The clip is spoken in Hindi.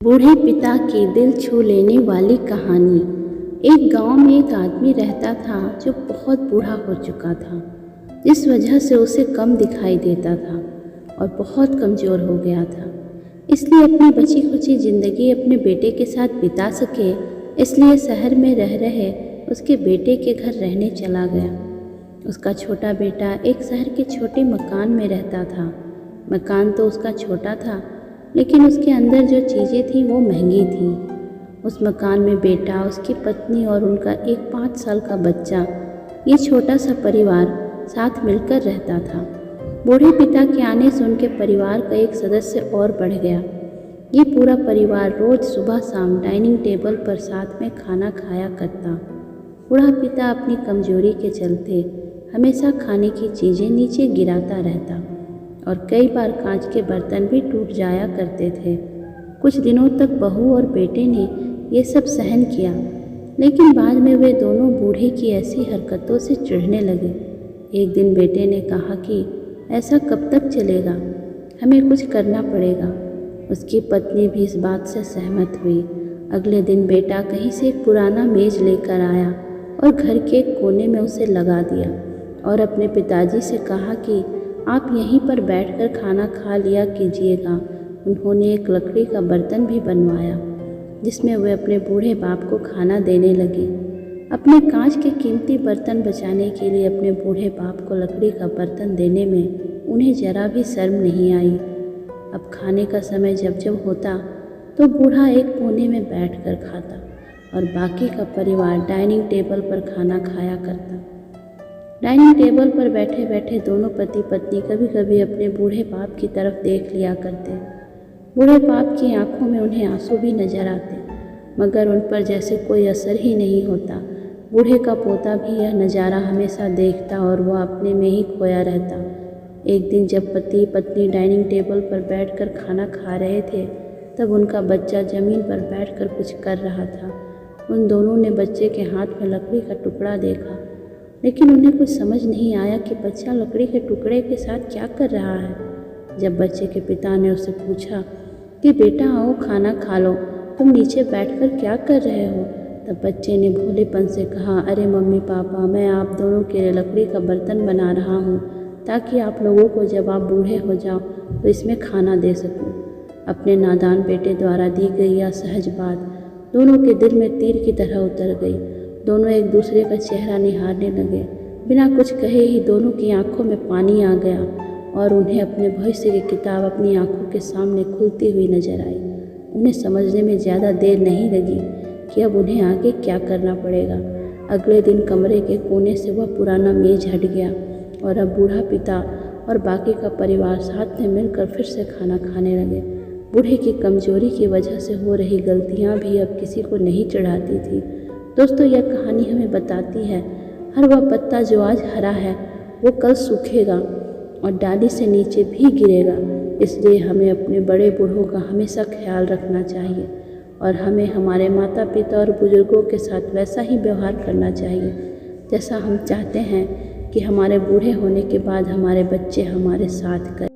बूढ़े पिता की दिल छू लेने वाली कहानी। एक गांव में एक आदमी रहता था जो बहुत बूढ़ा हो चुका था, जिस वजह से उसे कम दिखाई देता था और बहुत कमज़ोर हो गया था। इसलिए अपनी बची खुची ज़िंदगी अपने बेटे के साथ बिता सके, इसलिए शहर में रह रहे उसके बेटे के घर रहने चला गया। उसका छोटा बेटा एक शहर के छोटे मकान में रहता था। मकान तो उसका छोटा था, लेकिन उसके अंदर जो चीज़ें थीं वो महंगी थीं। उस मकान में बेटा, उसकी पत्नी और उनका एक 5 साल का बच्चा, ये छोटा सा परिवार साथ मिलकर रहता था। बूढ़े पिता के आने से उनके परिवार का एक सदस्य और बढ़ गया। ये पूरा परिवार रोज़ सुबह शाम डाइनिंग टेबल पर साथ में खाना खाया करता। बूढ़ा पिता अपनी कमजोरी के चलते हमेशा खाने की चीज़ें नीचे गिराता रहता और कई बार कांच के बर्तन भी टूट जाया करते थे। कुछ दिनों तक बहू और बेटे ने ये सब सहन किया, लेकिन बाद में वे दोनों बूढ़े की ऐसी हरकतों से चिढ़ने लगे। एक दिन बेटे ने कहा कि ऐसा कब तक चलेगा, हमें कुछ करना पड़ेगा। उसकी पत्नी भी इस बात से सहमत हुई। अगले दिन बेटा कहीं से एक पुराना मेज़ लेकर आया और घर के एक कोने में उसे लगा दिया और अपने पिताजी से कहा कि आप यहीं पर बैठकर खाना खा लिया कीजिएगा। उन्होंने एक लकड़ी का बर्तन भी बनवाया, जिसमें वे अपने बूढ़े बाप को खाना देने लगे। अपने कांच के कीमती बर्तन बचाने के लिए अपने बूढ़े बाप को लकड़ी का बर्तन देने में उन्हें जरा भी शर्म नहीं आई। अब खाने का समय जब जब होता तो बूढ़ा एक कोने में बैठकर खाता और बाकी का परिवार डाइनिंग टेबल पर खाना खाया करता। डाइनिंग टेबल पर बैठे बैठे दोनों पति पत्नी कभी कभी अपने बूढ़े बाप की तरफ देख लिया करते। बूढ़े बाप की आंखों में उन्हें आंसू भी नजर आते, मगर उन पर जैसे कोई असर ही नहीं होता। बूढ़े का पोता भी यह नज़ारा हमेशा देखता और वह अपने में ही खोया रहता। एक दिन जब पति पत्नी डाइनिंग टेबल पर बैठकर खाना खा रहे थे, तब उनका बच्चा ज़मीन पर बैठकर कुछ कर रहा था। उन दोनों ने बच्चे के हाथ में लकड़ी का टुकड़ा देखा, लेकिन उन्हें कुछ समझ नहीं आया कि बच्चा लकड़ी के टुकड़े के साथ क्या कर रहा है। जब बच्चे के पिता ने उससे पूछा कि बेटा आओ खाना खा लो, तुम नीचे बैठकर क्या कर रहे हो, तब बच्चे ने भोलेपन से कहा, अरे मम्मी पापा, मैं आप दोनों के लिए लकड़ी का बर्तन बना रहा हूँ, ताकि आप लोगों को जब आप बूढ़े हो जाओ तो इसमें खाना दे सकूँ। अपने नादान बेटे द्वारा दी गई यह सहज बात दोनों के दिल में तीर की तरह उतर गई। दोनों एक दूसरे का चेहरा निहारने लगे। बिना कुछ कहे ही दोनों की आंखों में पानी आ गया और उन्हें अपने भविष्य की किताब अपनी आंखों के सामने खुलती हुई नजर आई। उन्हें समझने में ज़्यादा देर नहीं लगी कि अब उन्हें आगे क्या करना पड़ेगा। अगले दिन कमरे के कोने से वह पुराना मेज हट गया और अब बूढ़ा पिता और बाकी का परिवार साथ में मिलकर फिर से खाना खाने लगे। बूढ़े की कमजोरी की वजह से हो रही गलतियाँ भी अब किसी को नहीं चिढ़ाती थी। दोस्तों, यह कहानी हमें बताती है, हर वह पत्ता जो आज हरा है वो कल सूखेगा और डाली से नीचे भी गिरेगा। इसलिए हमें अपने बड़े बूढ़ों का हमेशा ख्याल रखना चाहिए और हमें हमारे माता पिता और बुजुर्गों के साथ वैसा ही व्यवहार करना चाहिए जैसा हम चाहते हैं कि हमारे बूढ़े होने के बाद हमारे बच्चे हमारे साथ करें।